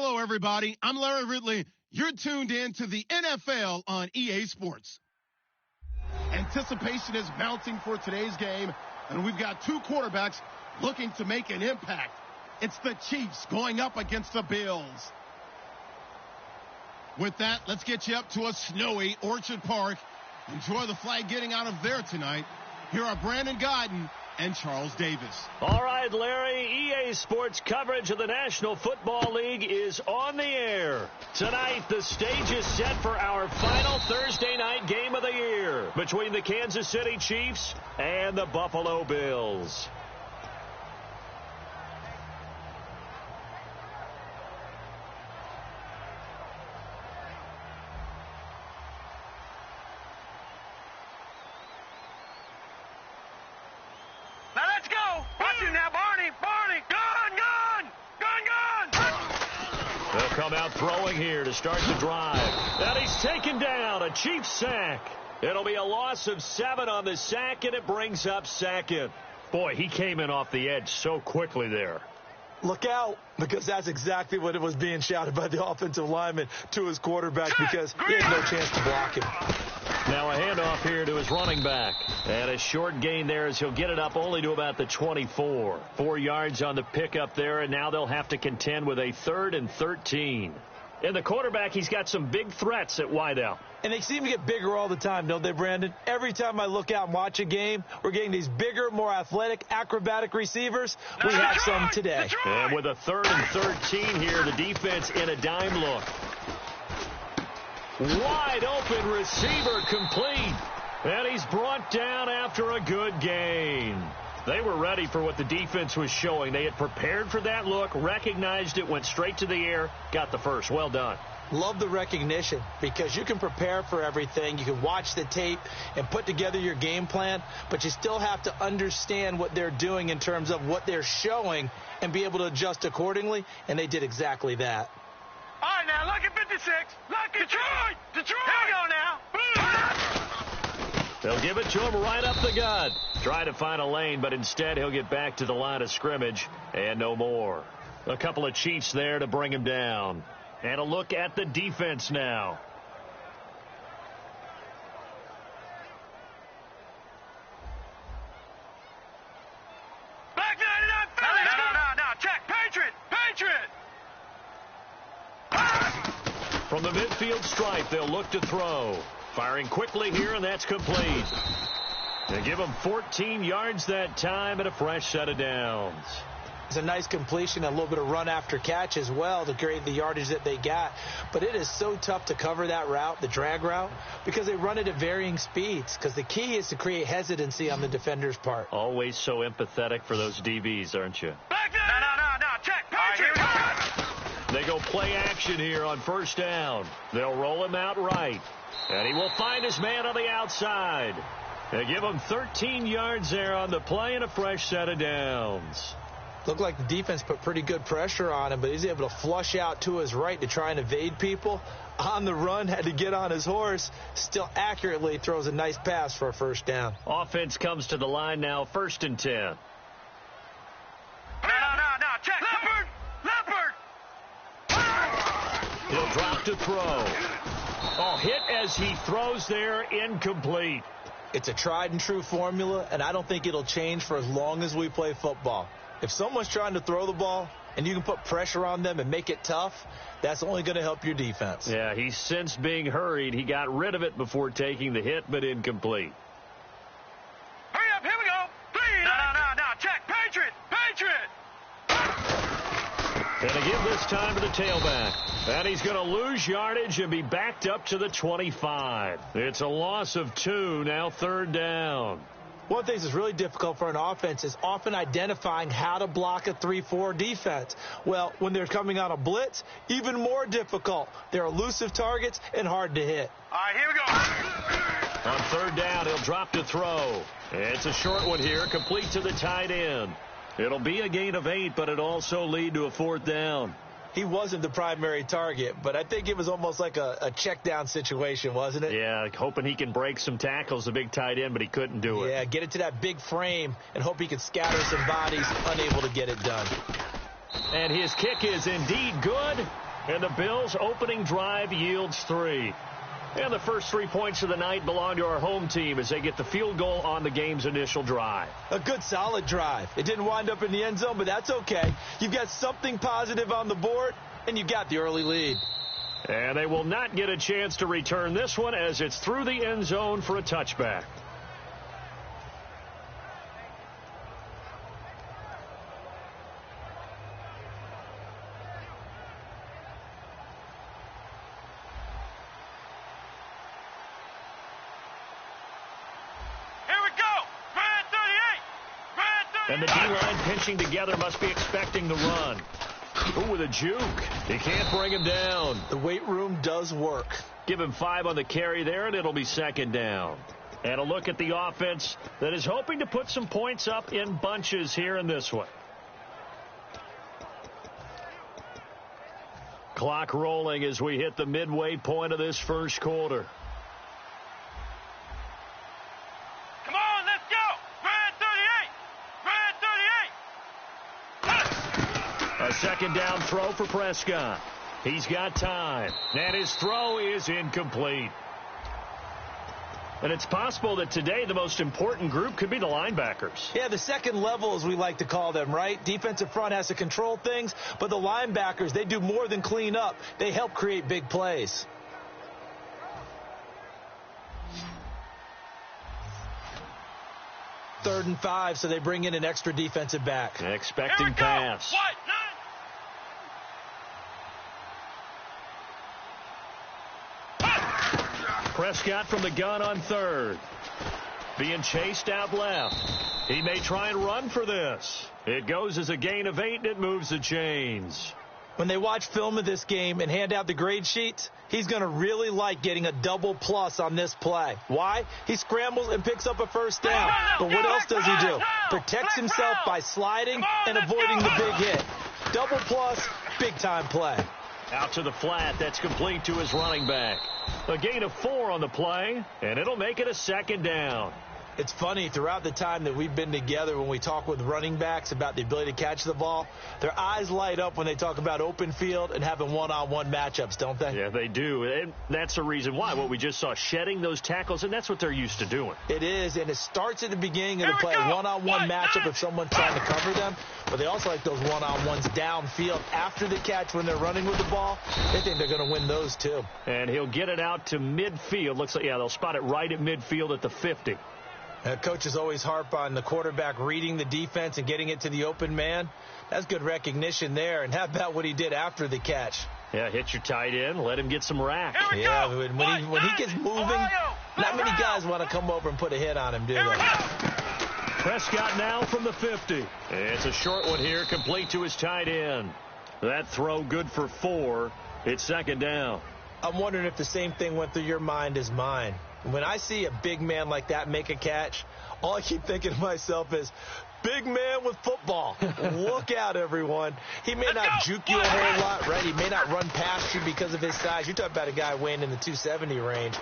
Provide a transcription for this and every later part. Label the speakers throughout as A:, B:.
A: Hello, everybody. I'm Larry Ridley. You're tuned in to the NFL on EA Sports. Anticipation is mounting for today's game, and we've got two quarterbacks looking to make an impact. It's the Chiefs going up against the Bills. With that, let's get you up to a snowy Orchard Park. Enjoy the flag getting out of there tonight. Here are Brandon Godden and Charles Davis.
B: All right, Larry, EA Sports coverage of the National Football League is on the air. Tonight, the stage is set for our final Thursday night game of the year between the Kansas City Chiefs and the Buffalo Bills. Come out throwing here to start the drive. And he's taken down, a Chiefs sack. It'll be a loss of 7 on the sack, and it brings up second. Boy, he came in off the edge so quickly there.
C: Look out, because that's exactly what it was being shouted by the offensive lineman to his quarterback, because he had no chance to block him.
B: Now a handoff here to his running back. And a short gain there as he'll get it up only to about the 24. 4 yards on the pickup there, and now they'll have to contend with a 3rd and 13. And the quarterback, he's got some big threats at wideout.
C: And they seem to get bigger all the time, don't they, Brandon? Every time I look out and watch a game, we're getting these bigger, more athletic, acrobatic receivers. We have some today.
B: And with a 3rd and 13 here, the defense in a dime look. Wide open receiver complete. And he's brought down after a good gain. They were ready for what the defense was showing. They had prepared for that look, recognized it, went straight to the air, got the first. Well done.
C: Love the recognition, because you can prepare for everything. You can watch the tape and put together your game plan, but you still have to understand what they're doing in terms of what they're showing and be able to adjust accordingly, and they did exactly that.
D: All right, now, look at 56. Look at Detroit! Detroit! Here we go now.
B: They'll give it to him right up the gut. Try to find a lane, but instead he'll get back to the line of scrimmage and no more. A couple of Chiefs there to bring him down. And a look at the defense now.
D: Back 99, Philly! No. Check. Patriot!
B: From the midfield stripe, they'll look to throw. Firing quickly here, and that's complete. They give him 14 yards that time and a fresh set of downs.
C: It's a nice completion, a little bit of run after catch as well to create the yardage that they got. But it is so tough to cover that route, the drag route, because they run it at varying speeds. Because the key is to create hesitancy on the defender's part.
B: Always so empathetic for those DBs, aren't you?
D: Back there! No. Check. Patriot!
B: They go play action here on first down. They'll roll him out right. And he will find his man on the outside. They give him 13 yards there on the play and a fresh set of downs.
C: Looked like the defense put pretty good pressure on him, but he's able to flush out to his right to try and evade people. On the run, had to get on his horse. Still accurately throws a nice pass for a first down.
B: Offense comes to the line now, 1st and 10.
D: No. Check. Leopard!
B: He'll drop to throw. Hit as he throws there, incomplete.
C: It's a tried and true formula, and I don't think it'll change for as long as we play football. If someone's trying to throw the ball and you can put pressure on them and make it tough, that's only going to help your defense.
B: Yeah, he's since being hurried. He got rid of it before taking the hit, but incomplete.
D: Hurry up, here we go. Please. No. Check. Patriot!
B: And to give this time to the tailback. And he's going to lose yardage and be backed up to the 25. It's a loss of 2, now 3rd down.
C: One thing that's really difficult for an offense is often identifying how to block a 3-4 defense. Well, when they're coming on a blitz, even more difficult. They're elusive targets and hard to hit.
D: All right, here we go.
B: On 3rd down, he'll drop to throw. It's a short one here, complete to the tight end. It'll be a gain of 8, but it'll also lead to a 4th down.
C: He wasn't the primary target, but I think it was almost like a check down situation, wasn't it?
B: Yeah, hoping he can break some tackles, a big tight end, but he couldn't do it.
C: Yeah, get it to that big frame and hope he can scatter some bodies, unable to get it done.
B: And his kick is indeed good. And the Bills' opening drive yields 3. And the first 3 points of the night belong to our home team as they get the field goal on the game's initial drive.
C: A good, solid drive. It didn't wind up in the end zone, but that's okay. You've got something positive on the board, and you got the early lead.
B: And they will not get a chance to return this one as it's through the end zone for a touchback. And the D-line pinching together must be expecting the run. Ooh, with a juke. He can't bring him down.
C: The weight room does work.
B: Give him 5 on the carry there, and it'll be second down. And a look at the offense that is hoping to put some points up in bunches here in this one. Clock rolling as we hit the midway point of this first quarter. A second down throw for Prescott. He's got time. And his throw is incomplete. And it's possible that today the most important group could be the linebackers.
C: Yeah, the second level, as we like to call them, right? Defensive front has to control things, but the linebackers, they do more than clean up. They help create big plays. Third and 5, so they bring in an extra defensive back.
B: Expecting pass. Prescott from the gun on third. Being chased out left. He may try and run for this. It goes as a gain of 8, and it moves the chains.
C: When they watch film of this game and hand out the grade sheets, he's going to really like getting a double plus on this play. Why? He scrambles and picks up a first down. But what else does he do? Protects himself by sliding and avoiding the big hit. Double plus, big-time play.
B: Out to the flat. That's complete to his running back. A gain of 4 on the play, and it'll make it a second down.
C: It's funny, throughout the time that we've been together, when we talk with running backs about the ability to catch the ball, their eyes light up when they talk about open field and having one-on-one matchups, don't they?
B: Yeah, they do. And that's the reason why. What we just saw, shedding those tackles, and that's what they're used to doing.
C: It is, and it starts at the beginning of the play, a one-on-one matchup if someone's trying to cover them. But they also like those one-on-ones downfield after the catch when they're running with the ball. They think they're going to win those, too.
B: And he'll get it out to midfield. Looks like, yeah, they'll spot it right at midfield at the 50.
C: Coaches always harp on the quarterback reading the defense and getting it to the open man. That's good recognition there. And how about what he did after the catch?
B: Yeah, hit your tight end, let him get some rack.
C: Yeah, when he gets moving, not many guys want to come over and put a hit on him, do they?
B: Prescott now from the 50. It's a short one here, complete to his tight end. That throw good for 4. It's second down.
C: I'm wondering if the same thing went through your mind as mine. When I see a big man like that make a catch, all I keep thinking to myself is, big man with football. Look out, everyone. He may not juke you a whole lot, right? He may not run past you because of his size. You're talking about a guy weighing in the 270 range.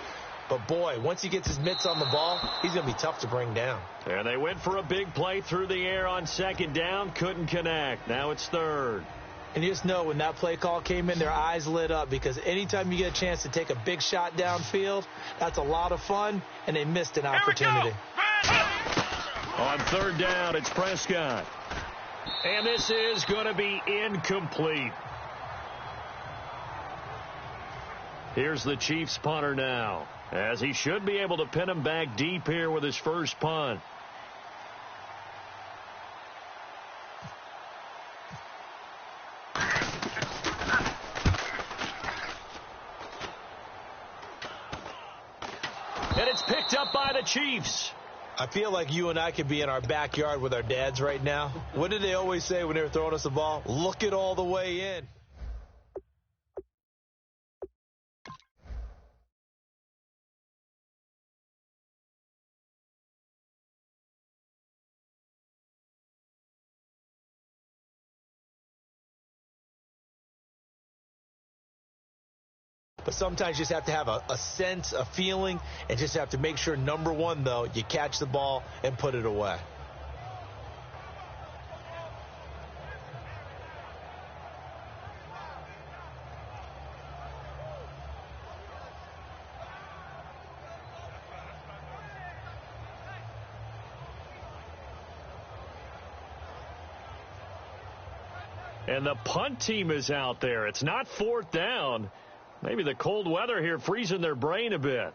C: But, boy, once he gets his mitts on the ball, he's going to be tough to bring down.
B: And they went for a big play through the air on second down. Couldn't connect. Now it's third.
C: And you just know when that play call came in, their eyes lit up, because anytime you get a chance to take a big shot downfield, that's a lot of fun, and they missed an opportunity.
B: On third down, it's Prescott. And this is going to be incomplete. Here's the Chiefs punter now, as he should be able to pin him back deep here with his first punt. And it's picked up by the Chiefs.
C: I feel like you and I could be in our backyard with our dads right now. What did they always say when they were throwing us the ball? Look it all the way in. But sometimes you just have to have a sense, a feeling, and just have to make sure, number one, though, you catch the ball and put it away.
B: And the punt team is out there. It's not fourth down. Maybe the cold weather here freezing their brain a bit.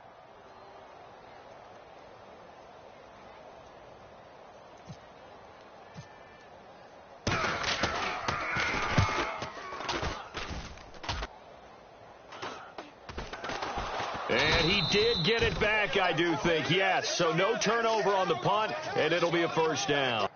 B: And he did get it back, I do think, yes. So no turnover on the punt, and it'll be a first down.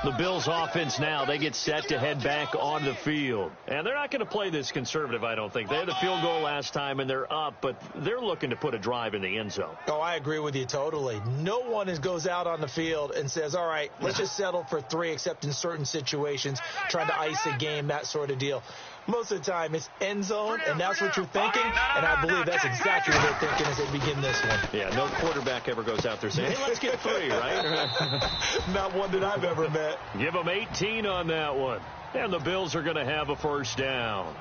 B: The Bills offense now, they get set to head back on the field. And they're not going to play this conservative, I don't think. They had the field goal last time, and they're up, but they're looking to put a drive in the end zone.
C: Oh, I agree with you totally. No one goes out on the field and says, all right, let's just settle for 3, except in certain situations, trying to ice a game, that sort of deal. Most of the time, it's end zone, and that's what you're thinking, and I believe that's exactly what they're thinking as they begin this one.
B: Yeah, no quarterback ever goes out there saying, hey, let's get 3, right?
C: Not one that I've ever met.
B: Give them 18 on that one. And the Bills are going to have a first down.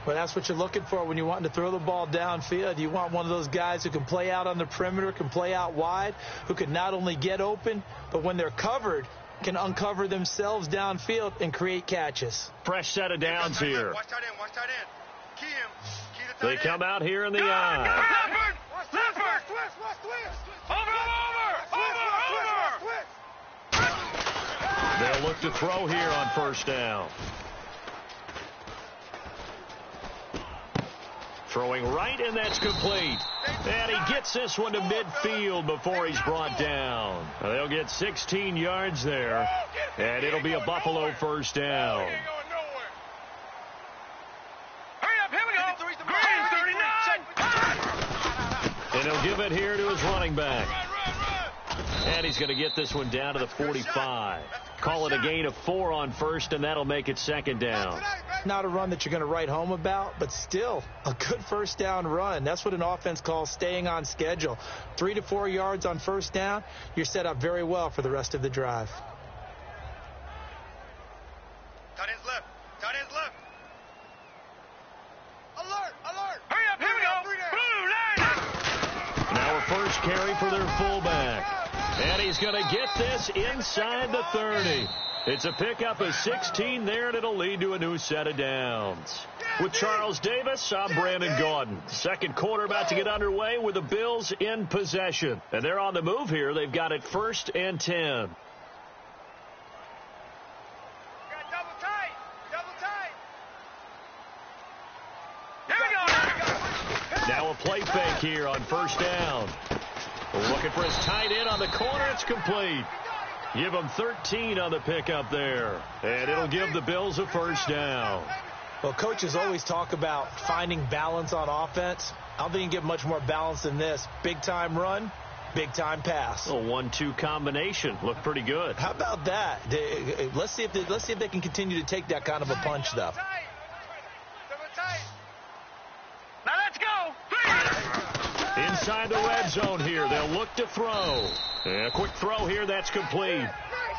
C: Well, that's what you're looking for when you want to throw the ball downfield. You want one of those guys who can play out on the perimeter, can play out wide, who can not only get open, but when they're covered, can uncover themselves downfield and create catches.
B: Fresh set of downs here.
D: Watch tight end. Watch tight end. Key him. Key the tight
B: They
D: end.
B: come out here in the eye. They'll look to throw here on first down. Throwing right, and that's complete. And he gets this one to midfield before he's brought down. They'll get 16 yards there, and it'll be a Buffalo first down.
D: Hurry up, here we go. Green 39.
B: And he'll give it here to his running back. And he's going to get this one down to the 45. Call it a gain of 4 on first, and that'll make it second down.
C: Not a run that you're going to write home about, but still a good first down run. That's what an offense calls staying on schedule. 3 to 4 yards on first down, you're set up very well for the rest of the drive.
D: Tight end's left. Tight end's left. Alert, alert. Hurry up, here we go. Blue line.
B: Now a first carry for their fullback. And he's going to get this inside the 30. It's a pickup of 16 there, and it'll lead to a new set of downs. With Charles Davis, I'm Brandon Gaudin. Second quarter about to get underway with the Bills in possession. And they're on the move here. They've got it 1st and 10.
D: Double tight. Double tight. Here we go.
B: Now a play fake here on first down. Looking for his tight end on the corner. It's complete. Give him 13 on the pickup there. And it'll give the Bills a first down.
C: Well, coaches always talk about finding balance on offense. I don't think you can get much more balance than this. Big-time run, big-time pass.
B: A 1-2 combination. Looked pretty good.
C: How about that? Let's see if they can continue to take that kind of a punch, though.
D: Now let's go.
B: Inside the red zone here. They'll look to throw. A quick throw here. That's complete.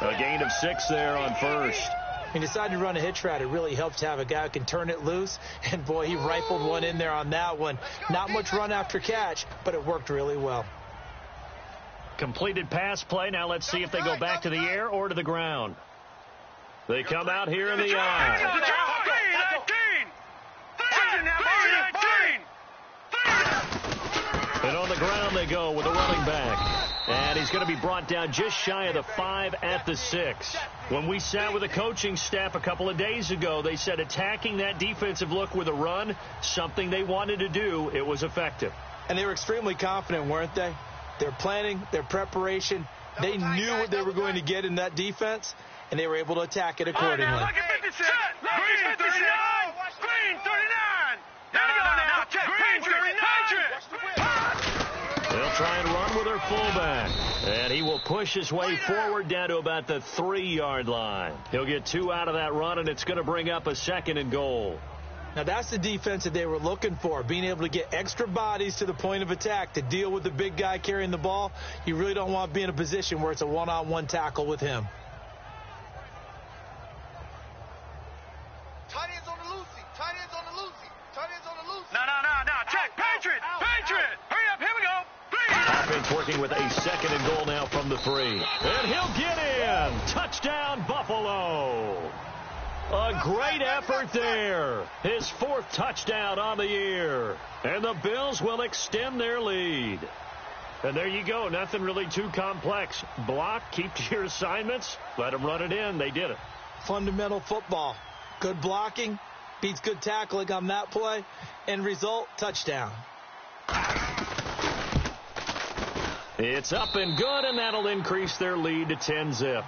B: A gain of 6 there on first.
C: He decided to run a hitch route. It really helps to have a guy who can turn it loose. And, boy, he rifled one in there on that one. Not much run after catch, but it worked really well.
B: Completed pass play. Now let's see if they go back to the air or to the ground. They come out here in the eye. And on the ground they go with the running back. And he's going to be brought down just shy of the 5 at the 6. When we sat with the coaching staff a couple of days ago, they said attacking that defensive look with a run, something they wanted to do, it was effective.
C: And they were extremely confident, weren't they? Their planning, their preparation, they knew what they were going to get in that defense, and they were able to attack it accordingly.
D: Green 39. Green 39. Now, check. Green 39.
B: They'll try and run with their fullback. And he will push his way forward down to about the 3-yard line. He'll get 2 out of that run, and it's going to bring up a 2nd and goal.
C: Now, that's the defense that they were looking for, being able to get extra bodies to the point of attack to deal with the big guy carrying the ball. You really don't want to be in a position where it's a one-on-one tackle with him.
D: Tight ends on the loosey. Tight ends on the loosey. Tight ends on the loosey. No. Check. Patriot. Hurry up. Here we go.
B: Offense working working with a 2nd and goal now from the 3. And he'll get in. Touchdown, Buffalo. A great effort there. His 4th touchdown on the year. And the Bills will extend their lead. And there you go. Nothing really too complex. Block, keep to your assignments, let them run it in. They did it.
C: Fundamental football. Good blocking beats good tackling on that play. End result, touchdown.
B: It's up and good, and that'll increase their lead to 10-zip.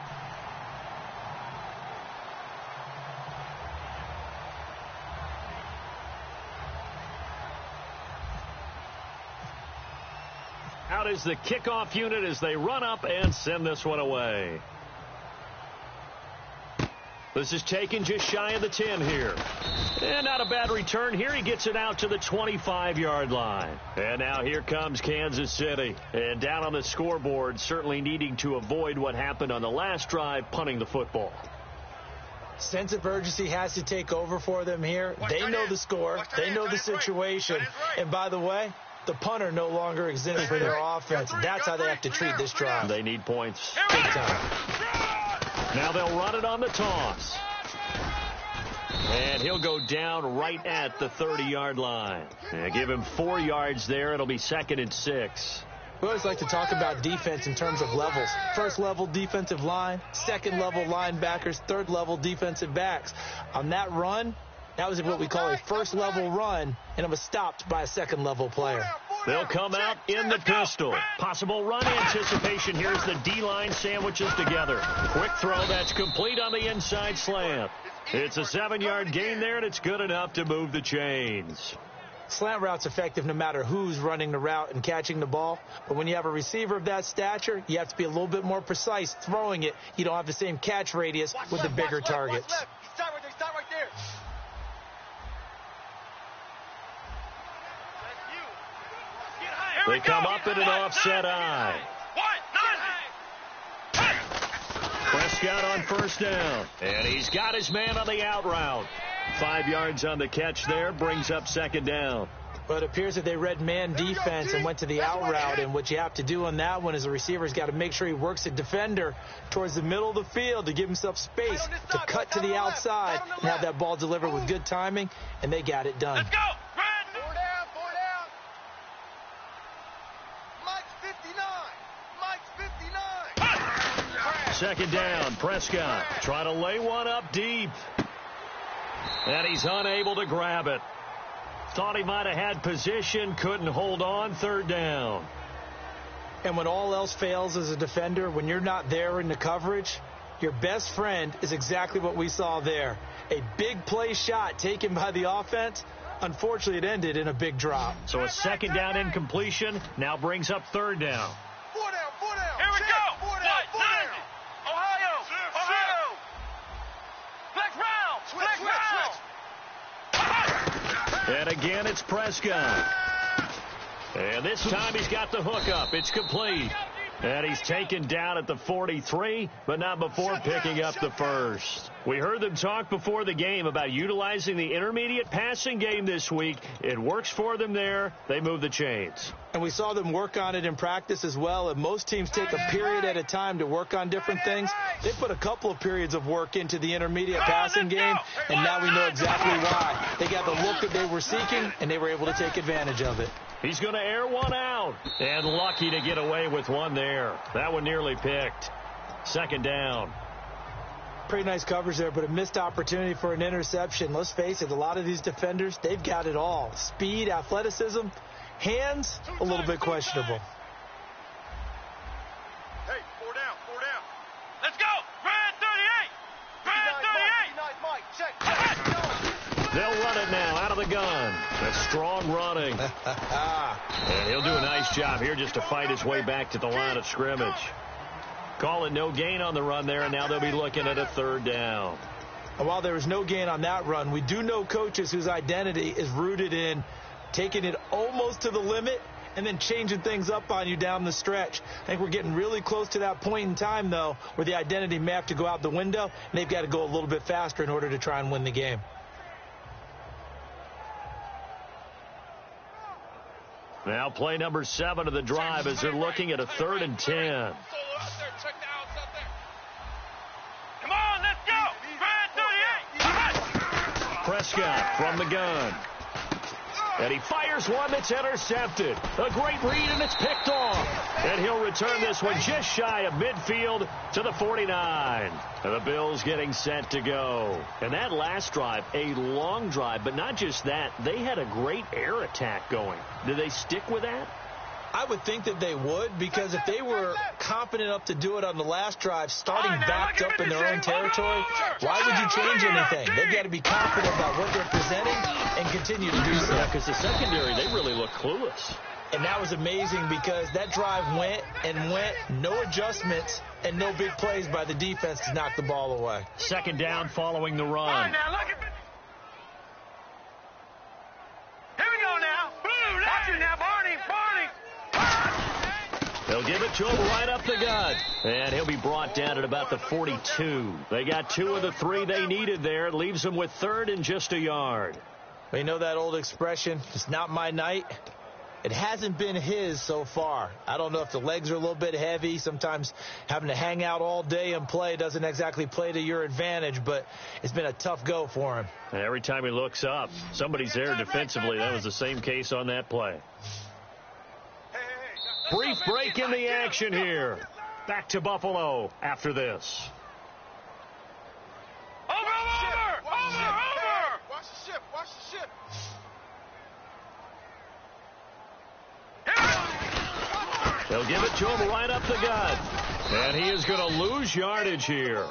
B: Out is the kickoff unit as they run up and send this one away. This is taken just shy of the 10 here. And not a bad return here. He gets it out to the 25-yard line. And now here comes Kansas City. And down on the scoreboard, certainly needing to avoid what happened on the last drive, punting the football.
C: Sense of urgency has to take over for them here. They know the score. They know the situation. And by the way, the punter no longer exists for their offense. That's how they have to treat this drive.
B: They need points. Big time. Now they'll run it on the toss. And he'll go down right at the 30-yard line. Give him 4 yards there. It'll be 2nd and 6.
C: We always like to talk about defense in terms of levels. First level defensive line, second level linebackers, third level defensive backs. On that run, that was what we call a first level run, and it was stopped by a second level player.
B: They'll come out in the pistol. Possible run anticipation. Here's the D-line sandwiches together. Quick throw that's complete on the inside slant. It's a 7-yard gain there, and it's good enough to move the chains.
C: Slant route's effective no matter who's running the route and catching the ball. But when you have a receiver of that stature, you have to be a little bit more precise throwing it. You don't have the same catch radius with the bigger targets.
D: Stop right there.
B: They come up in an offset eye. Prescott on first down. And he's got his man on the out route. 5 yards on the catch there. Brings up 2nd down.
C: But it appears that they read man defense and went to the out route. And what you have to do on that one is the receiver's got to make sure he works the defender towards the middle of the field to give himself space to cut to the outside and have that ball delivered with good timing. And they got it done.
D: Let's go. Four down. Mike's 59.
B: 2nd down. Prescott trying to lay one up deep. And he's unable to grab it. Thought he might have had position, couldn't hold on. 3rd down.
C: And when all else fails as a defender, when you're not there in the coverage, your best friend is exactly what we saw there. A big play shot taken by the offense. Unfortunately, it ended in a big drop.
B: So a 2nd down incompletion now brings up 3rd down.
D: Four down. Here we go. Four down. Ohio. Flex round.
B: And again, it's Prescott. And this time he's got the hook up. It's complete. And he's taken down at the 43, but not before picking up the first. We heard them talk before the game about utilizing the intermediate passing game this week. It works for them there. They move the chains.
C: And we saw them work on it in practice as well. And most teams take a period at a time to work on different things. They put a couple of periods of work into the intermediate passing game, and now we know exactly why. They got the look that they were seeking, and they were able to take advantage of it.
B: He's going to air one out, and lucky to get away with one there. That one nearly picked. 2nd down.
C: Pretty nice coverage there, but a missed opportunity for an interception. Let's face it, a lot of these defenders, they've got it all. Speed, athleticism, hands, a little bit questionable.
D: Hey, four down. Let's go. Red 38. Mike. Check.
B: They'll run it now out of the gun. That's strong running. And he'll do a nice job here just to fight his way back to the line of scrimmage. Call it no gain on the run there, and now they'll be looking at a 3rd down.
C: And while there was no gain on that run, we do know coaches whose identity is rooted in taking it almost to the limit and then changing things up on you down the stretch. I think we're getting really close to that point in time, though, where the identity may have to go out the window, and they've got to go a little bit faster in order to try and win the game.
B: Now play number 7 of the drive as they're looking at a 3rd and 10.
D: Come on, let's go.
B: Prescott from the gun. And he fires one that's intercepted. A great read, and it's picked off. And he'll return this one just shy of midfield to the 49. And the Bills getting set to go. And that last drive, a long drive, but not just that. They had a great air attack going. Did they stick with that?
C: I would think that they would, because if they were confident enough to do it on the last drive, starting backed up in their own territory, why would you change anything? They've got to be confident about what they're presenting and continue to do so.
B: Yeah, because the secondary, they really look clueless.
C: And that was amazing because that drive went and went, no adjustments, and no big plays by the defense to knock the ball away.
B: 2nd down following the run.
D: Here we go now. Watch it now, Barney.
B: They'll give it to him right up the gut. And he'll be brought down at about the 42. They got 2 of the 3 they needed there. It leaves them with 3rd and just a yard.
C: Well, you know that old expression, it's not my night. It hasn't been his so far. I don't know if the legs are a little bit heavy. Sometimes having to hang out all day and play doesn't exactly play to your advantage, but it's been a tough go for him.
B: And every time he looks up, somebody's there defensively. That was the same case on that play. Brief break in the action here. Back to Buffalo after this.
D: Over!
E: Watch the ship.
B: They'll give it to him right up the gut. And he is going to lose yardage here.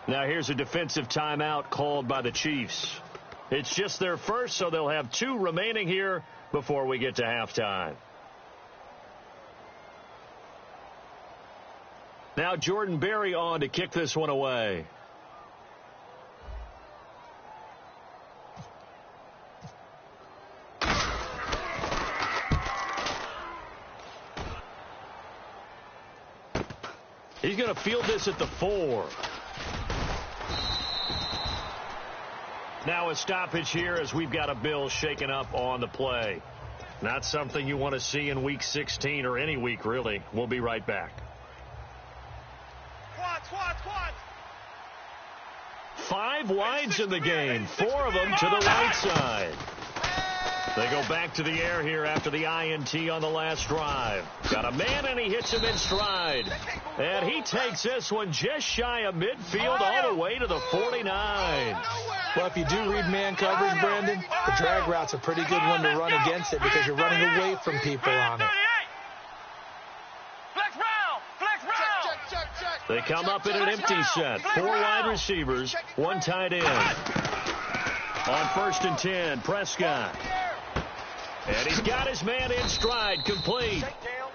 B: Now here's a defensive timeout called by the Chiefs. It's just their first, so they'll have 2 remaining here before we get to halftime. Now Jordan Berry on to kick this one away. He's going to field this at the 4. Now a stoppage here as we've got a Bill shaken up on the play. Not something you want to see in Week 16 or any week, really. We'll be right back.
E: Quad.
B: 5 wides in the game, 4 of them to the right side. They go back to the air here after the INT on the last drive. Got a man, and he hits him in stride. And he takes this one just shy of midfield all the way to the 49.
C: Well, if you do read man coverage, Brandon, the drag route's a pretty good one to run against it because you're running away from people on it.
B: They come up in an empty set. 4 wide receivers, 1 tight end. On 1st and 10, Prescott. And he's got his man in stride, complete.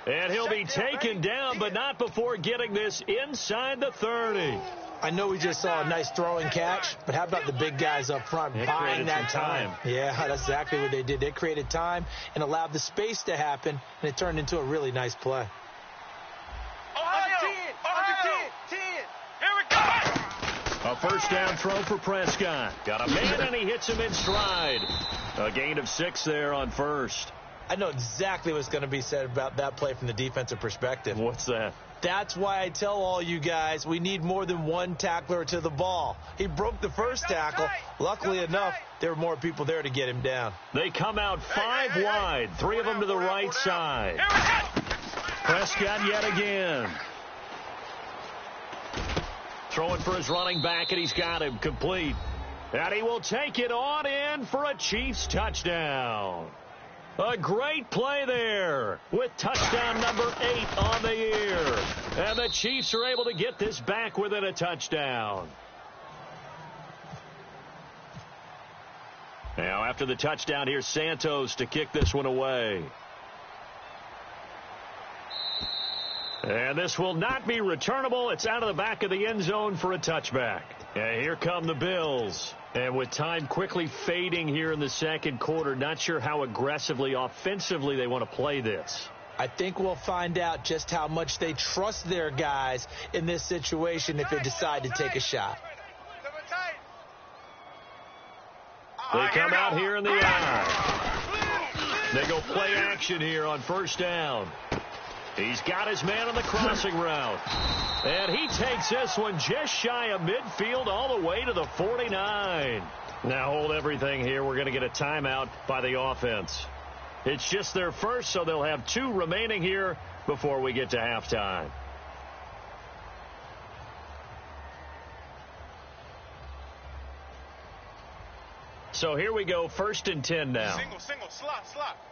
B: And he'll be taken down, but not before getting this inside the 30.
C: I know we just saw a nice throwing catch, but how about the big guys up front buying that time? Yeah, that's exactly what they did. They created time and allowed the space to happen, and it turned into a really nice play.
B: A 1st down throw for Prescott. Got a man, and he hits him in stride. A gain of 6 there on 1st.
C: I know exactly what's going to be said about that play from the defensive perspective.
B: What's that?
C: That's why I tell all you guys we need more than 1 tackler to the ball. He broke the first tackle. Luckily enough, there were more people there to get him down.
B: They come out 5 wide, 3 of them to the right side. Prescott yet again. Throwing for his running back, and he's got him complete. And he will take it on in for a Chiefs touchdown. A great play there with touchdown number 8 on the year. And the Chiefs are able to get this back within a touchdown. Now after the touchdown, here's Santos to kick this one away. And this will not be returnable. It's out of the back of the end zone for a touchback. And here come the Bills. And with time quickly fading here in the second quarter, not sure how aggressively, offensively they want to play this.
C: I think we'll find out just how much they trust their guys in this situation if they decide to take a shot.
B: They come out here in the eye. They go play action here on first down. He's got his man on the crossing route. And he takes this one just shy of midfield all the way to the 49. Now hold everything here. We're going to get a timeout by the offense. It's just their first, so they'll have 2 remaining here before we get to halftime. So here we go, 1st and 10 now.
E: Single, slot.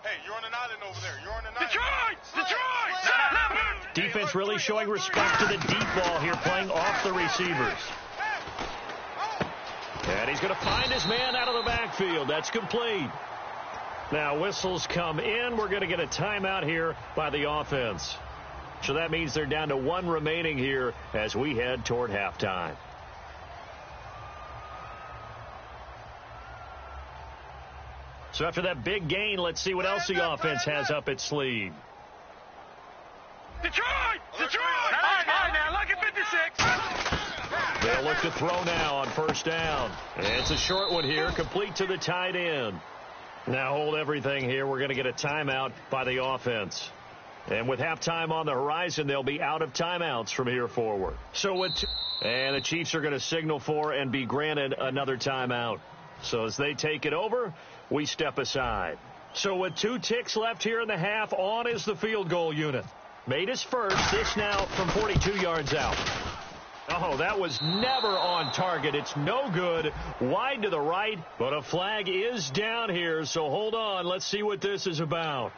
E: Hey, you're on an island over there. You're on an island.
B: Detroit! Defense really showing respect to the deep ball here, playing off the receivers. And he's going to find his man out of the backfield. That's complete. Now whistles come in. We're going to get a timeout here by the offense. So that means they're down to 1 remaining here as we head toward halftime. So after that big gain, let's see what else the offense has up its sleeve.
D: Detroit! All right, now look at 56.
B: They'll look to throw now on first down. And it's a short one here, complete to the tight end. Now hold everything here. We're going to get a timeout by the offense. And with halftime on the horizon, they'll be out of timeouts from here forward. And the Chiefs are going to signal for and be granted another timeout. So as they take it over, we step aside. So with 2 ticks left here in the half, on is the field goal unit. Made his first. This now from 42 yards out. Oh, that was never on target. It's no good. Wide to the right, but a flag is down here, so hold on. Let's see what this is about.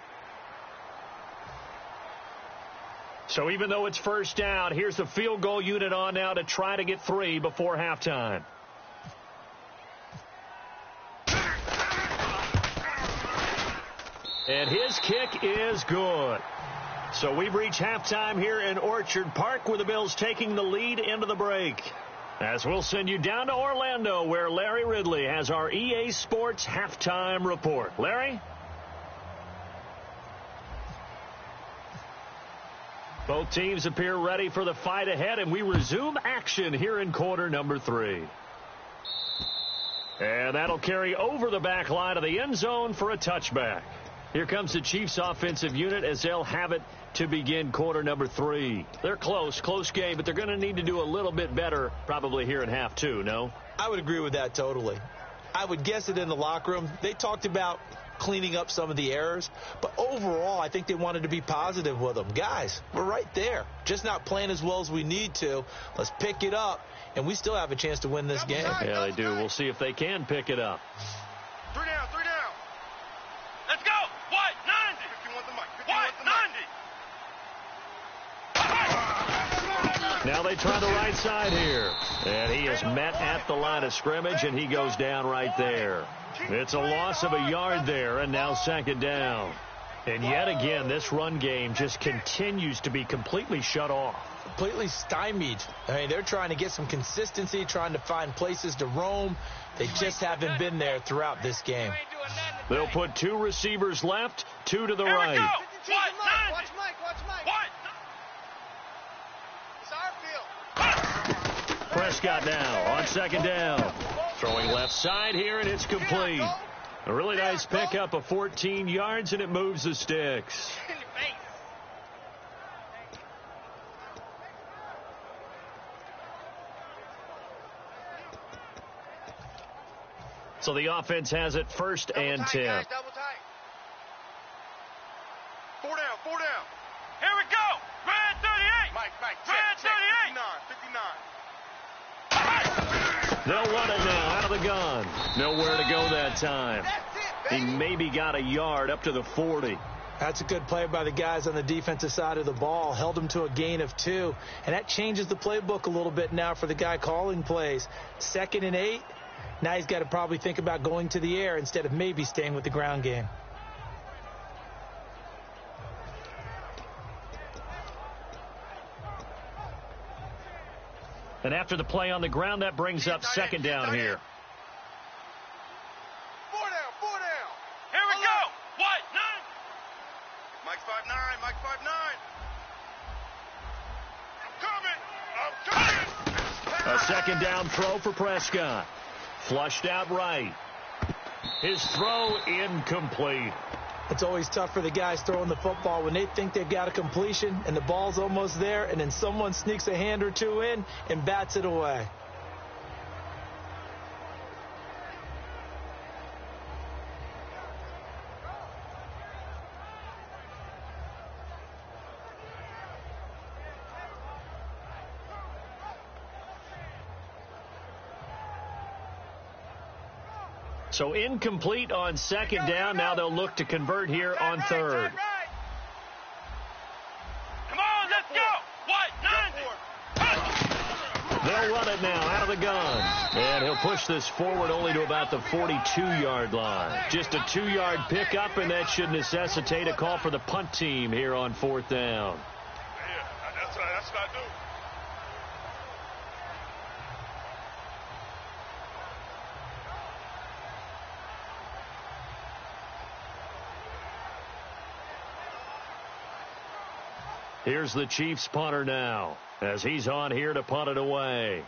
B: So even though it's first down, here's the field goal unit on now to try to get 3 before halftime. And his kick is good. So we've reached halftime here in Orchard Park with the Bills taking the lead into the break. As we'll send you down to Orlando where Larry Ridley has our EA Sports halftime report. Larry? Both teams appear ready for the fight ahead, and we resume action here in quarter number 3. And that'll carry over the back line of the end zone for a touchback. Here comes the Chiefs offensive unit as they'll have it to begin quarter number 3. They're close game, but they're going to need to do a little bit better probably here in half 2, no?
C: I would agree with that totally. I would guess it in the locker room. They talked about cleaning up some of the errors, but overall I think they wanted to be positive with them. Guys, we're right there. Just not playing as well as we need to. Let's pick it up, and we still have a chance to win this game.
B: Yeah, they do. We'll see if they can pick it up.
E: 3 down.
D: Let's go. What? 90.
E: 51 the mic.
D: What? 90.
B: Now they try the right side here. And he is met at the line of scrimmage, and he goes down right there. It's a loss of a yard there, and now 2nd down. And yet again, this run game just continues to be completely shut off.
C: Completely stymied. I mean, they're trying to get some consistency, trying to find places to roam. They just haven't been there throughout this game.
B: They'll put 2 receivers left, 2 to the
D: Here
B: right.
D: we go. What? 90.
E: Watch Mike.
D: What?
E: It's our field.
B: Prescott now on 2nd down. Throwing left side here, and it's complete. A really nice pickup of 14 yards, and it moves the sticks.
E: In your face.
B: So the offense has it 1st and 10.
E: Guys, double tight. 4 down.
D: Here we go. Red 38.
E: Mike,
D: Red
E: check.
D: 38.
E: 59.
B: They'll run it now out of the gun. Nowhere to go that time.
E: That's it,
B: He
E: baby.
B: maybe got a yard up to the 40.
C: That's a good play by the guys on the defensive side of the ball. Held them to a gain of 2. And that changes the playbook a little bit now for the guy calling plays. 2nd and 8. Now he's got to probably think about going to the air instead of maybe staying with the ground game.
B: And after the play on the ground, that brings up 2nd down here.
E: 4 down.
D: Here we go. What? 90.
E: Mike's 5'9". I'm coming.
B: A 2nd down throw for Prescott. Flushed out right. His throw incomplete.
C: It's always tough for the guys throwing the football when they think they've got a completion and the ball's almost there, and then someone sneaks a hand or two in and bats it away.
B: So incomplete on second down. Now they'll look to convert here on third.
D: Come on, let's go. What? 90.
B: They'll run it now out of the gun. And he'll push this forward only to about the 42-yard line. Just a 2-yard pickup, and that should necessitate a call for the punt team here on fourth down.
E: Yeah, that's what I do.
B: Here's the Chiefs punter now as he's on here to punt it away.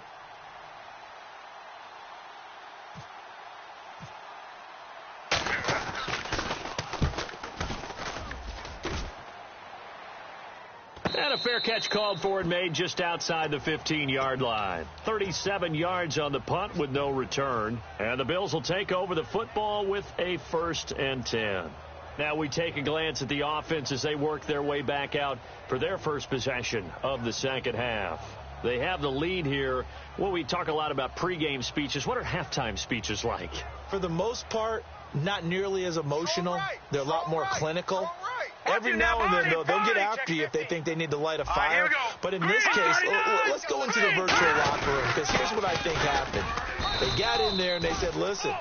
B: And a fair catch called for and made just outside the 15-yard line. 37 yards on the punt with no return. And the Bills will take over the football with a 1st and 10. Now we take a glance at the offense as they work their way back out for their first possession of the second half. They have the lead here. Well, we talk a lot about pregame speeches. What are halftime speeches like?
C: For the most part, not nearly as emotional. They're a lot more clinical. Every now and then, though, they'll get after you if they think they need to light a fire. But in this case, let's go into the virtual locker room, because here's what I think happened. They got in there and they said, listen,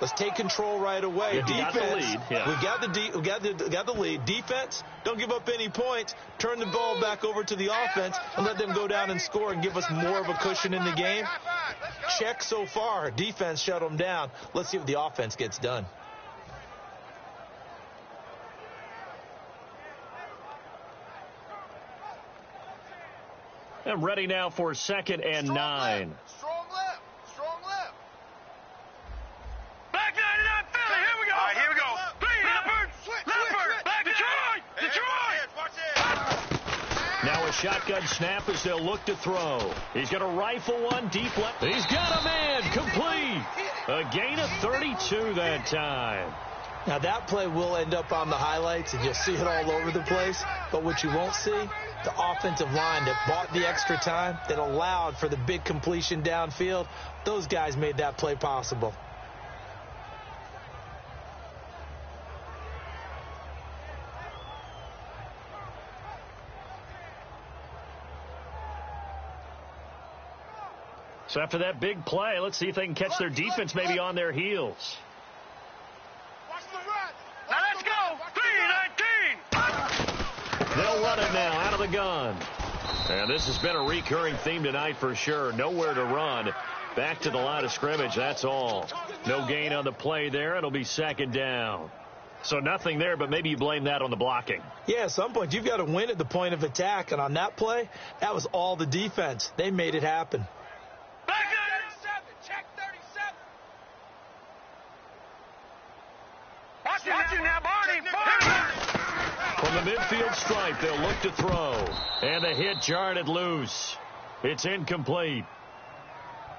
C: let's take control right away. Defense, we got the lead. Defense, don't give up any points. Turn the ball back over to the offense and let them go down and score and give us more of a cushion in the game. Check so far. Defense shut them down. Let's see what the offense gets done.
B: And ready now for 2nd and 9.
E: Strong left. Strong left.
D: Back 99 Philly. Here we go.
E: All right, here we go.
D: Leopard. Back Detroit.
E: Watch it.
B: Now a shotgun snap as they'll look to throw. He's going to rifle one deep left. He's got a man complete. A gain of 32 that time.
C: Now that play will end up on the highlights, and you'll see it all over the place. But what you won't see, the offensive line that bought the extra time, that allowed for the big completion downfield, those guys made that play possible.
B: So after that big play, let's see if they can catch their defense maybe on their heels.
D: Now let's go. 3-19.
B: They'll run it now out of the gun. And this has been a recurring theme tonight for sure. Nowhere to run. Back to the line of scrimmage, that's all. No gain on the play there. It'll be 2nd down. So nothing there, but maybe you blame that on the blocking.
C: Yeah, at some point you've got to win at the point of attack. And on that play, that was all the defense. They made it happen.
D: Back 37. Check 37. Watch it now, Barney.
B: From the midfield stripe, they'll look to throw. And the hit jarred it loose. It's incomplete.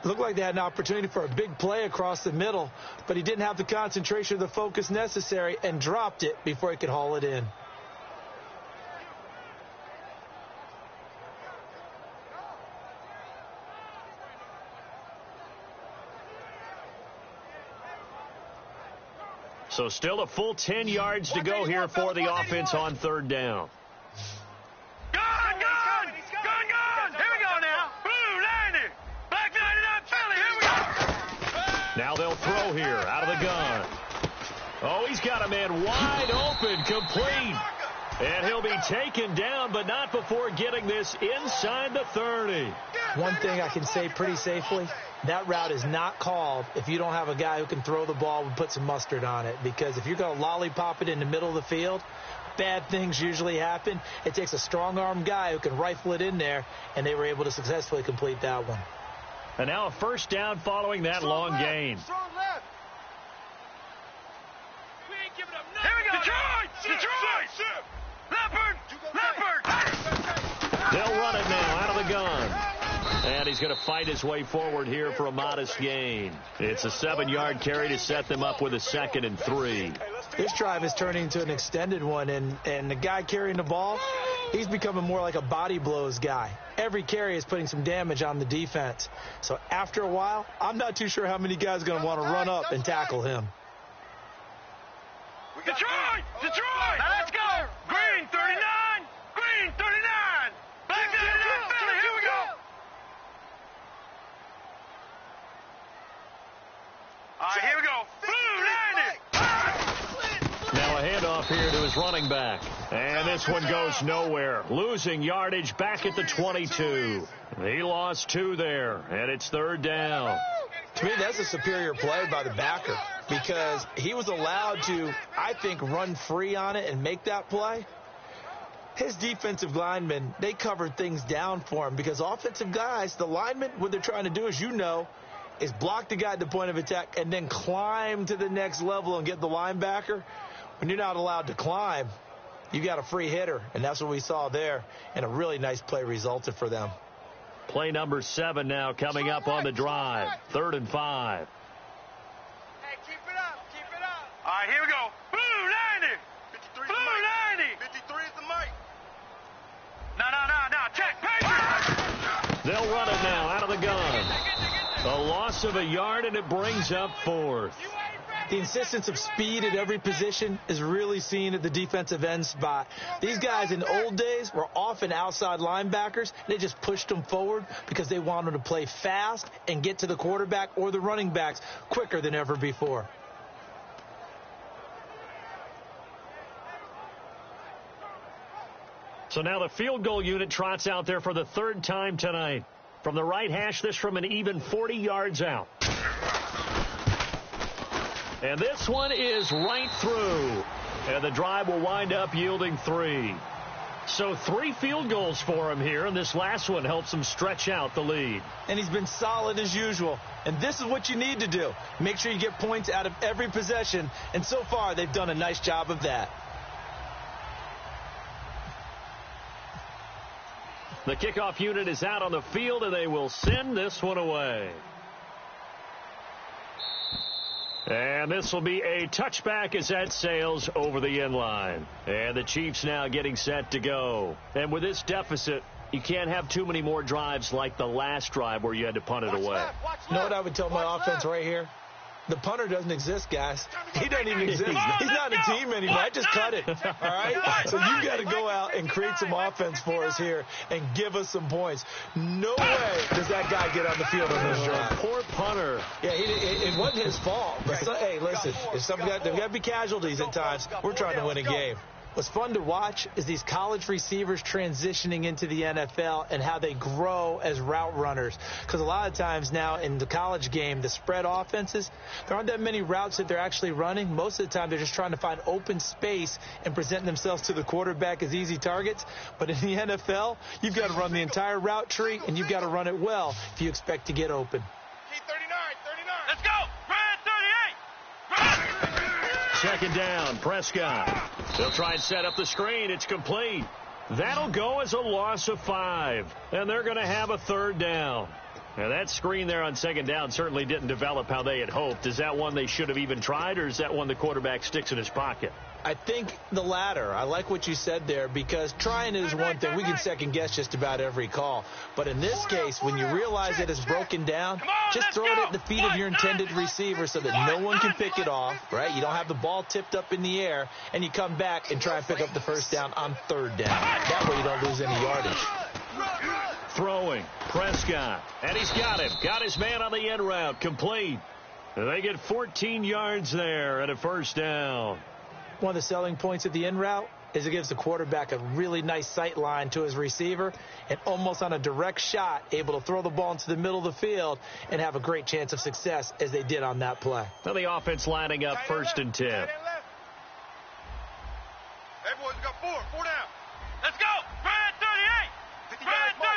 C: Looked like they had an opportunity for a big play across the middle, but he didn't have the concentration or the focus necessary and dropped it before he could haul it in.
B: So still a full 10 yards to go here for the offense on 3rd down.
D: Gone. Here we go now. Blue 90. Back 99 Philly. Here we go.
B: Now they'll throw here out of the gun. Oh, he's got a man wide open, complete. And he'll be taken down, but not before getting this inside the 30.
C: One thing I can say pretty safely, that route is not called if you don't have a guy who can throw the ball and put some mustard on it. Because if you're going to lollipop it in the middle of the field, bad things usually happen. It takes a strong-armed guy who can rifle it in there, and they were able to successfully complete that one.
B: And now a 1st down following that long gain.
E: Strong left.
D: Here we go. Detroit.
B: They'll run it now out of the gun. And he's going to fight his way forward here for a modest gain. It's a 7-yard carry to set them up with a 2nd and 3.
C: This drive is turning into an extended one, and the guy carrying the ball, he's becoming more like a body blows guy. Every carry is putting some damage on the defense. So after a while, I'm not too sure how many guys are going to want to run up and tackle him.
D: Detroit! Detroit! Now let's go! Green 39! Green 39! Back to Philly! Here we go! All right, here we go. Blue 90!
B: Now a handoff here to his running back. And this one goes nowhere. Losing yardage back at the 22. He lost 2 there, and it's 3rd down.
C: To me, that's a superior play by the backer because he was allowed to, I think, run free on it and make that play. His defensive linemen, they covered things down for him because offensive guys, the linemen, what they're trying to do, as you know, is block the guy at the point of attack and then climb to the next level and get the linebacker. When you're not allowed to climb, you got a free hitter, and that's what we saw there, and a really nice play resulted for them.
B: Play number 7 now coming up on the drive. 3rd and 5.
D: Hey, keep it up. Keep it up. All right, here we go. Blue 90. 53 Blue 90. 53 is the mic. No. Check. Paper.
B: They'll run it now out of the gun. A loss of a yard, and it brings up 4th.
C: The insistence of speed at every position is really seen at the defensive end spot. These guys in old days were often outside linebackers. They just pushed them forward because they wanted to play fast and get to the quarterback or the running backs quicker than ever before.
B: So now the field goal unit trots out there for the 3rd time tonight. From the right hash, this from an even 40 yards out. And this one is right through. And the drive will wind up yielding 3. So 3 field goals for him here, and this last one helps him stretch out the lead.
C: And he's been solid as usual. And this is what you need to do. Make sure you get points out of every possession. And so far, they've done a nice job of that.
B: The kickoff unit is out on the field, and they will send this one away. And this will be a touchback as that sails over the end line. And the Chiefs now getting set to go. And with this deficit, you can't have too many more drives like the last drive where you had to punt it away.
C: You know what I would tell my offense right here? The punter doesn't exist, guys. He doesn't even exist. He's not a team anymore. I just cut it. All right? So you got to go out and create some offense for us here and give us some points. No way does that guy get on the field on this drive.
B: Poor punter.
C: Yeah, it wasn't his fault. But hey, listen, there's got to be casualties at times. We're trying to win a game. What's fun to watch is these college receivers transitioning into the NFL and how they grow as route runners. Because a lot of times now in the college game, the spread offenses, there aren't that many routes that they're actually running. Most of the time, they're just trying to find open space and present themselves to the quarterback as easy targets. But in the NFL, you've got to run the entire route tree, and you've got to run it well if you expect to get open.
D: T39. Let's go. Red 38.
B: 2nd down, Prescott. They'll try and set up the screen. It's complete. That'll go as a loss of 5. And they're going to have a 3rd down. Now, that screen there on 2nd down certainly didn't develop how they had hoped. Is that one they should have even tried, or is that one the quarterback sticks in his pocket?
C: I think the latter. I like what you said there because trying is one thing. We can second-guess just about every call. But in this case, when you realize that it's broken down, just throw it at the feet of your intended receiver so that no one can pick it off, right? You don't have the ball tipped up in the air, and you come back and try and pick up the 1st down on 3rd down. That way you don't lose any yardage.
B: Throwing, Prescott, and he's got him. Got his man on the end route, complete. They get 14 yards there and a 1st down.
C: One of the selling points of the end route is it gives the quarterback a really nice sight line to his receiver and almost on a direct shot able to throw the ball into the middle of the field and have a great chance of success as they did on that play.
B: Now the offense lining up 1st and 10.
E: Hey, boys, we got 4 down.
D: Let's go. Red 38. Red 38.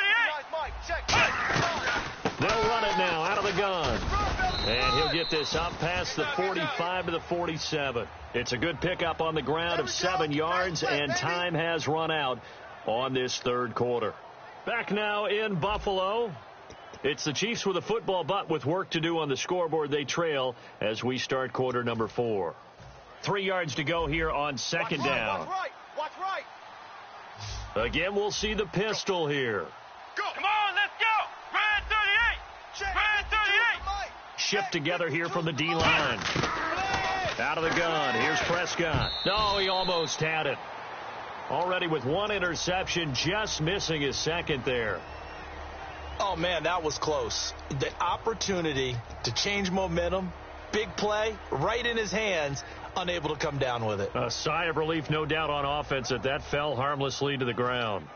B: They'll run it now out of the gun. And he'll get this up past the 45 to the 47. It's a good pickup on the ground of 7 yards, and time has run out on this third quarter. Back now in Buffalo. It's the Chiefs with a football, but with work to do on the scoreboard. They trail as we start quarter number 4. 3 yards to go here on second down.
D: Watch right.
B: Again, we'll see the pistol here.
D: Go. Come on, let's go. Red 38. Red 38.
B: Shift together here from the D-line. Out of the gun. Here's Prescott. No, he almost had it. Already with 1 interception, just missing his second there.
C: Oh, man, that was close. The opportunity to change momentum, big play, right in his hands, unable to come down with it.
B: A sigh of relief, no doubt, on offense that fell harmlessly to the ground.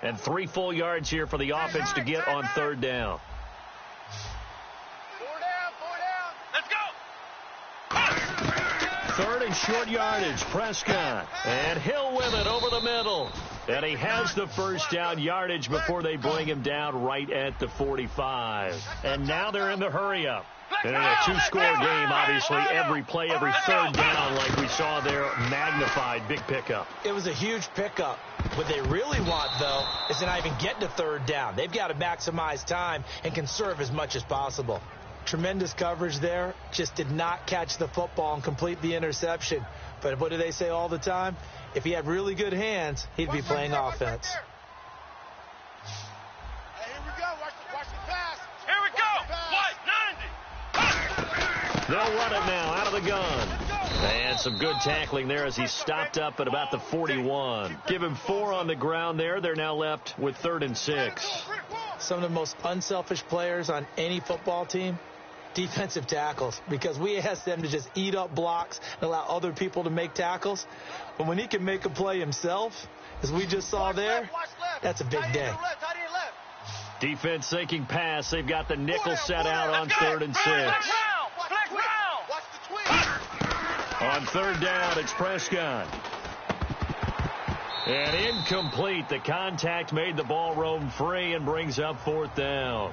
B: And 3 full yards here for the offense to get on third down.
D: 4 down. Let's go.
B: Third and short yardage, Prescott. And Hill with it over the middle. And he has the first down yardage before they bring him down right at the 45. And now they're in the hurry-up. And in a 2-score game, obviously, every play, every third down, like we saw there, magnified, big pickup.
C: It was a huge pickup. What they really want, though, is to not even get to third down. They've got to maximize time and conserve as much as possible. Tremendous coverage there. Just did not catch the football and complete the interception. But what do they say all the time? If he had really good hands, he'd be playing offense.
D: Hey, here we go. Watch the pass. Here we go. What? 90.
B: They'll run it now out of the gun. And some good tackling there as he stopped up at about the 41. Give him 4 on the ground there. They're now left with 3rd and 6.
C: Some of the most unselfish players on any football team, defensive tackles, because we ask them to just eat up blocks and allow other people to make tackles. But when he can make a play himself, as we just saw there, that's a big day.
B: Defense sinking pass. They've got the nickel set out on 3rd and 6. On third down, it's Prescott. And incomplete. The contact made the ball roam free and brings up 4th down.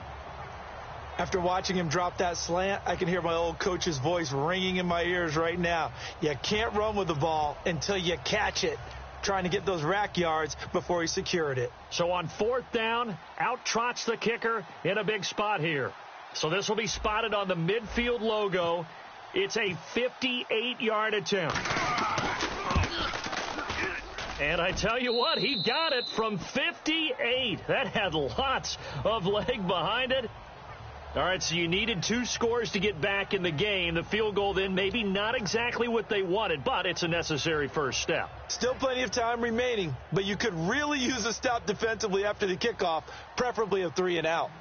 C: After watching him drop that slant, I can hear my old coach's voice ringing in my ears right now. You can't run with the ball until you catch it. Trying to get those rack yards before he secured it.
B: So on 4th down, out trots the kicker in a big spot here. So this will be spotted on the midfield logo. It's a 58-yard attempt. And I tell you what, he got it from 58. That had lots of leg behind it. All right, so you needed 2 scores to get back in the game. The field goal then maybe not exactly what they wanted, but it's a necessary first step.
C: Still plenty of time remaining, but you could really use a stop defensively after the kickoff, preferably a 3 and out.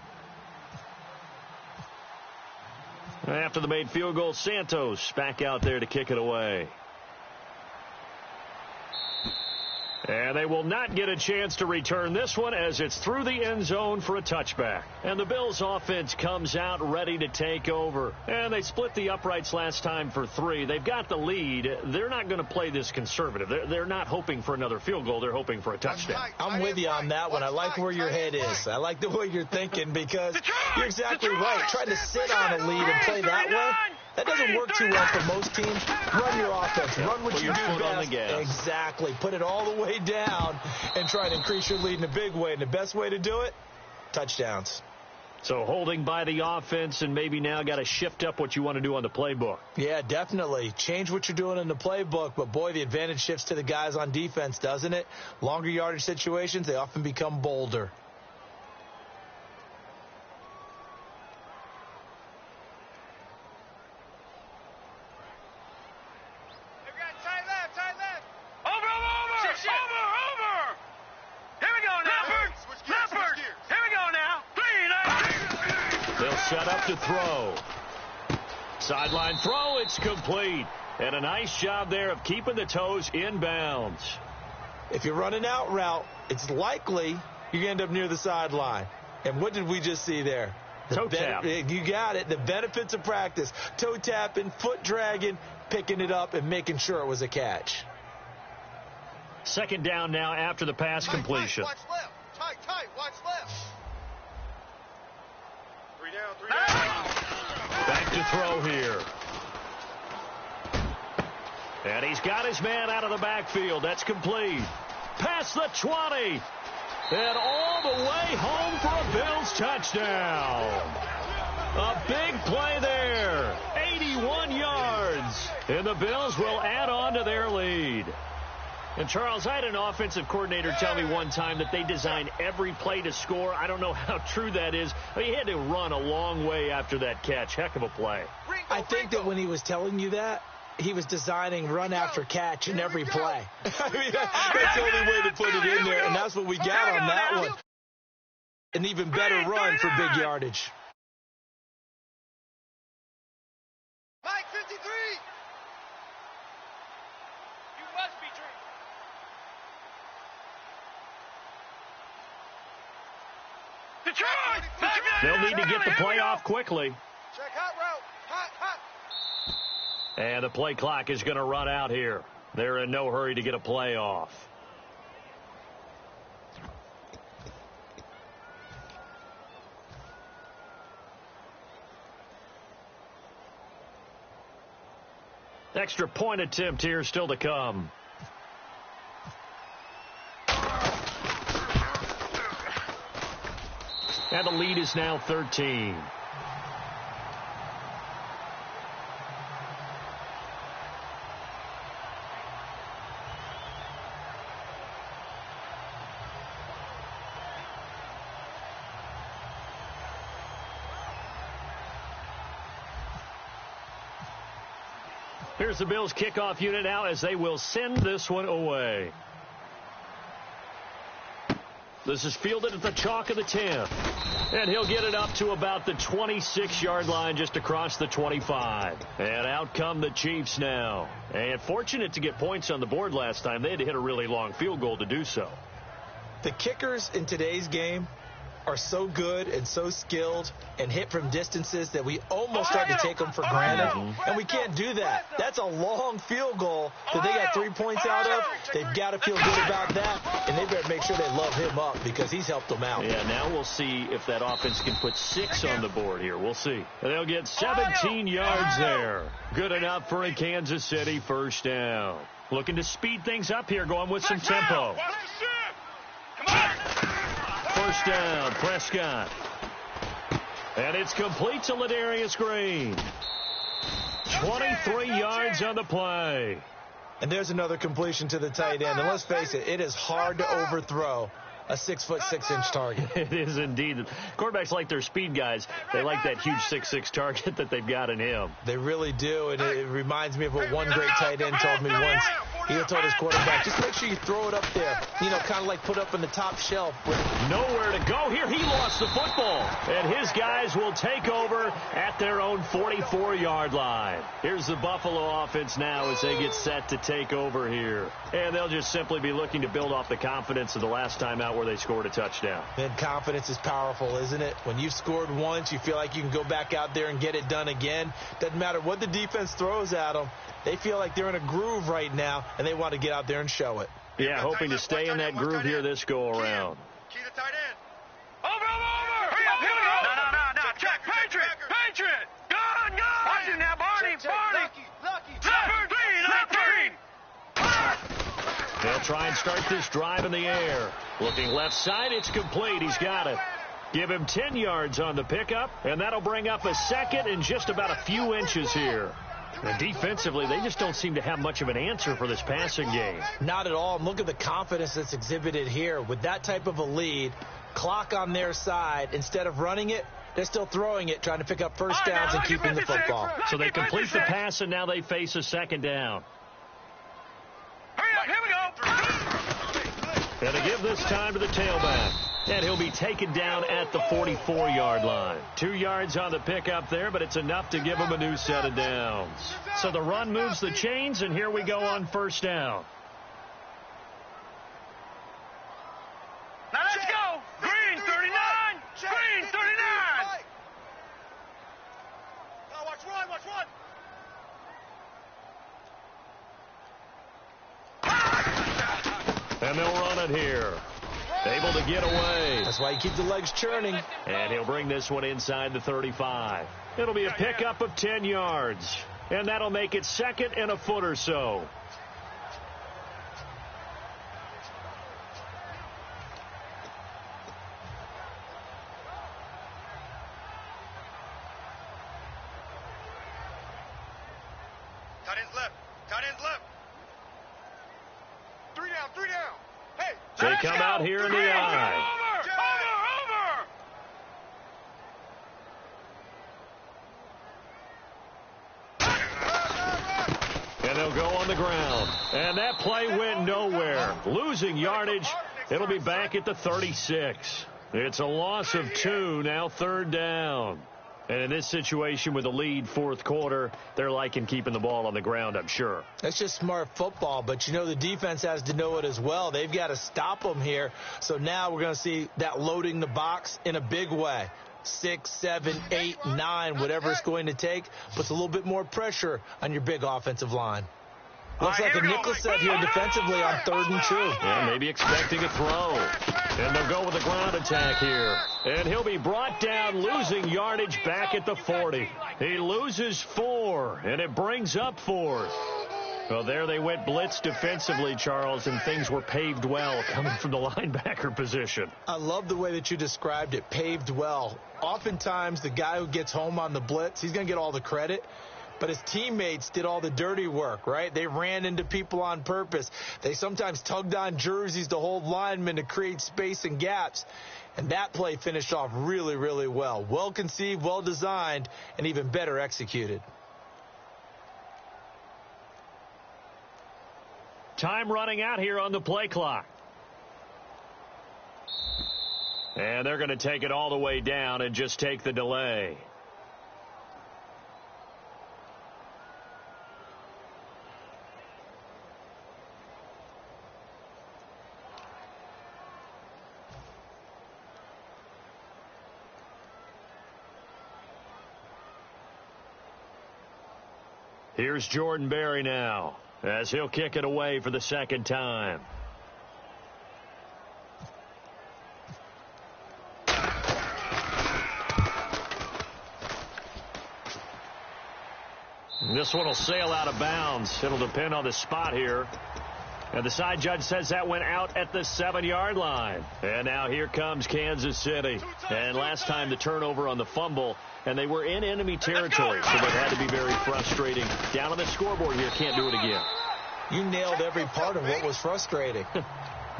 B: After the made field goal, Santos back out there to kick it away. And they will not get a chance to return this one as it's through the end zone for a touchback. And the Bills offense comes out ready to take over. And they split the uprights last time for 3. They've got the lead. They're not going to play this conservative. They're not hoping for another field goal. They're hoping for a touchdown.
C: I'm with you on that one. I like where your head is. I like the way you're thinking because you're exactly right. Trying to sit on a lead and play that way, that doesn't work too well for most teams. Run your offense. Run what you do best. Exactly. Put it all the way down and try to increase your lead in a big way. And the best way to do it, touchdowns.
B: So holding by the offense and maybe now got to shift up what you want to do on the playbook.
C: Yeah, definitely. Change what you're doing in the playbook. But, boy, the advantage shifts to the guys on defense, doesn't it? Longer yardage situations, they often become bolder.
B: Set up to throw. Sideline throw, it's complete. And a nice job there of keeping the toes in bounds.
C: If you're running out route, it's likely you're going to end up near the sideline. And what did we just see there?
B: Toe tap.
C: You got it. The benefits of practice. Toe tapping, foot dragging, picking it up, and making sure it was a catch.
B: Second down now after the pass completion.
D: Watch left. Tight. Watch left.
E: Three down.
B: Back to throw here. And he's got his man out of the backfield. That's complete. Past the 20. And all the way home for a Bills touchdown. A big play there. 81 yards. And the Bills will add on to their lead. And, Charles, I had an offensive coordinator tell me one time that they design every play to score. I don't know how true that is. He had to run a long way after that catch. Heck of a play.
C: I think that when he was telling you that, he was designing run after catch in every play. I mean, that's the only way to put it in there, and that's what we got on that one. An even better run for big yardage.
D: Mike 53. You must be drinking. Detroit!
B: They'll need to get the play off quickly.
D: Check hot route. Hot.
B: And the play clock is going to run out here. They're in no hurry to get a play off. Extra point attempt here still to come. And the lead is now 13. Here's the Bills kickoff unit now as they will send this one away. This is fielded at the chalk of the 10. And he'll get it up to about the 26-yard line just across the 25. And out come the Chiefs now. And fortunate to get points on the board last time. They had to hit a really long field goal to do so.
C: The kickers in today's game are so good and so skilled and hit from distances that we almost start to take them for granted. And we can't do that. That's a long field goal that they got 3 points out of. They've got to feel good about that, and they better make sure they love him up because he's helped them out.
B: Yeah, now we'll see if that offense can put 6 on the board here. We'll see. They'll get 17 yards there. Good enough for a Kansas City first down. Looking to speed things up here, going with some tempo. First down, Prescott. And it's complete to Ladarius Green. 23 yards on the play.
C: And there's another completion to the tight end. And let's face it, it is hard to overthrow a 6'6" target.
B: It is indeed. Quarterbacks like their speed guys. They like that huge 6'6" target that they've got in him.
C: They really do. And it reminds me of what one great tight end told me once. He told his quarterback, just make sure you throw it up there. You know, kind of like put up in the top shelf.
B: Nowhere to go here. He lost the football. And his guys will take over at their own 44-yard line. Here's the Buffalo offense now as they get set to take over here. And they'll just simply be looking to build off the confidence of the last time out where they scored a touchdown.
C: And confidence is powerful, isn't it? When you've scored once, you feel like you can go back out there and get it done again. Doesn't matter what the defense throws at them. They feel like they're in a groove right now, and they want to get out there and show it.
B: Yeah, hoping to stay in that groove here this go-around.
D: Key to tight end. Over! Hurry up, here we go! No. Check, Patriot! Gone! Watch it now, Barney! Lucky!
B: They'll try and start this drive in the air. Looking left side, it's complete. He's got it. Give him 10 yards on the pickup, and that'll bring up a second and just about a few inches here. And defensively, they just don't seem to have much of an answer for this passing game.
C: Not at all. And look at the confidence that's exhibited here. With that type of a lead, clock on their side, instead of running it, they're still throwing it, trying to pick up first downs and keeping the football.
B: So they complete the pass, and now they face a second down.
D: Hurry up, here we go!
B: And to give this time to the tailback. And he'll be taken down at the 44-yard line. 2 yards on the pickup there, but it's enough to give him a new set of downs. So the run moves the chains, and here we go on first down.
D: Now let's go! Green 39! Green 39! Now watch one!
B: And they'll run it here. Able to get away.
C: That's why you keep the legs churning.
B: And he'll bring this one inside the 35. It'll be a pickup of 10 yards. And that'll make it second and a foot or so.
D: Tight end's left. Tight end's left. 3 down, 3 down. Hey,
B: They come out here in the eye.
D: Over.
B: And they'll go on the ground. And that play went nowhere. Losing yardage. It'll be back at the 36. It's a loss of 2, now third down. And in this situation with a lead fourth quarter, they're liking keeping the ball on the ground, I'm sure.
C: That's just smart football, but you know the defense has to know it as well. They've got to stop them here. So now we're going to see that loading the box in a big way. 6, 7, 8, 9, whatever it's going to take, puts a little bit more pressure on your big offensive line. Looks like a nickel set here defensively on 3rd and 2.
B: Yeah, maybe expecting a throw. And they'll go with a ground attack here. And he'll be brought down, losing yardage back at the 40. He loses 4, and it brings up 4th. Well, there they went blitz defensively, Charles, and things were paved well coming from the linebacker position.
C: I love the way that you described it, paved well. Oftentimes, the guy who gets home on the blitz, he's going to get all the credit. But his teammates did all the dirty work, right? They ran into people on purpose. They sometimes tugged on jerseys to hold linemen to create space and gaps. And that play finished off really, really well. Well conceived, well designed, and even better executed.
B: Time running out here on the play clock. And they're going to take it all the way down and just take the delay. Here's Jordan Berry now, as he'll kick it away for the second time. This one will sail out of bounds. It'll depend on the spot here. And the side judge says that went out at the 7-yard line. And now here comes Kansas City. And last time the turnover on the fumble, and they were in enemy territory, so that had to be very frustrating. Down on the scoreboard here, can't do it again.
C: You nailed every part of what was frustrating.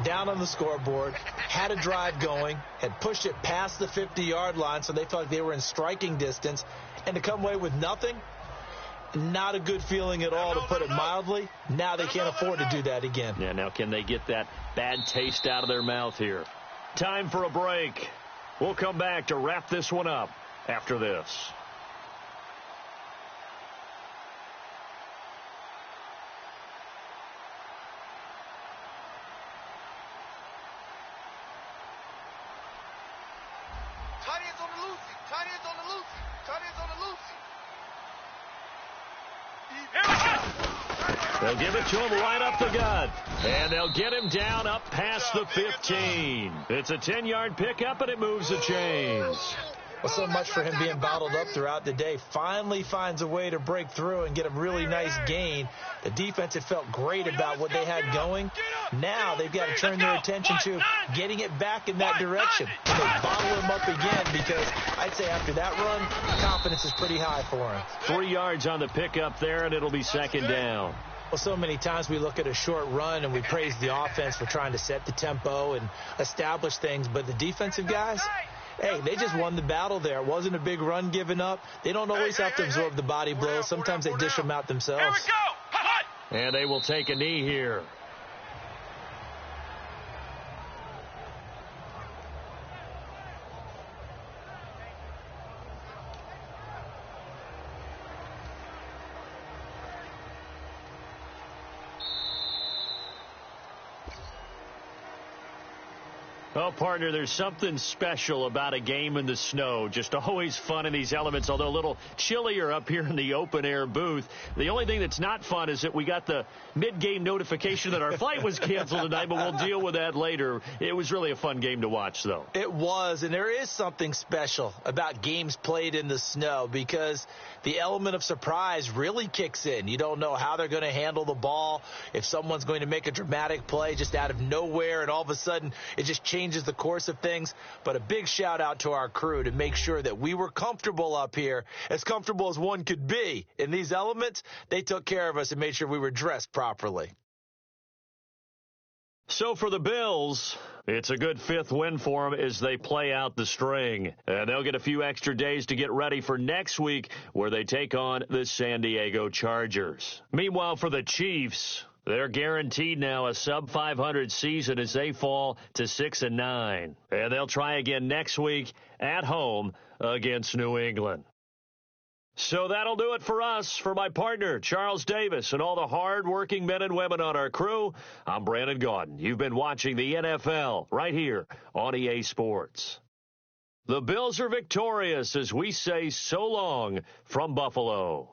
C: Down on the scoreboard, had a drive going, had pushed it past the 50-yard line, so they felt like they were in striking distance, and to come away with nothing, not a good feeling at all, to put it mildly. Now they can't afford to do that again.
B: Yeah, now can they get that bad taste out of their mouth here? Time for a break. We'll come back to wrap this one up after this.
D: Tight ends on the loosey. Tight ends on the loosey. Tight ends on the loosey.
B: They'll give it to him right up the gut. And they'll get him down up past the 15. It's a 10-yard pickup, and it moves the chains.
C: Well, so much for him being bottled up throughout the day. Finally finds a way to break through and get a really nice gain. The defense had felt great about what they had going. Now they've got to turn their attention to getting it back in that direction. And they bottle him up again because I'd say after that run, confidence is pretty high for him.
B: 3 yards on the pickup there, and it'll be second down.
C: Well, so many times we look at a short run and we praise the offense for trying to set the tempo and establish things. But the defensive guys, hey, they just won the battle there. It wasn't a big run given up. They don't always have to absorb the body blows. Sometimes they dish them out themselves.
B: And they will take a knee here. Oh, partner, there's something special about a game in the snow. Just always fun in these elements, although a little chillier up here in the open-air booth. The only thing that's not fun is that we got the mid-game notification that our flight was canceled tonight, but we'll deal with that later. It was really a fun game to watch, though.
C: It was, and there is something special about games played in the snow because the element of surprise really kicks in. You don't know how they're going to handle the ball, if someone's going to make a dramatic play just out of nowhere, and all of a sudden it just changes the course of things. But a big shout out to our crew to make sure that we were comfortable up here, as comfortable as one could be. In these elements, they took care of us and made sure we were dressed properly.
B: So for the Bills, it's a good fifth win for them as they play out the string. And they'll get a few extra days to get ready for next week where they take on the San Diego Chargers. Meanwhile, for the Chiefs, they're guaranteed now a sub-500 season as they fall to 6-9. And they'll try again next week at home against New England. So that'll do it for us. For my partner, Charles Davis, and all the hard-working men and women on our crew, I'm Brandon Gaudin. You've been watching the NFL right here on EA Sports. The Bills are victorious as we say so long from Buffalo.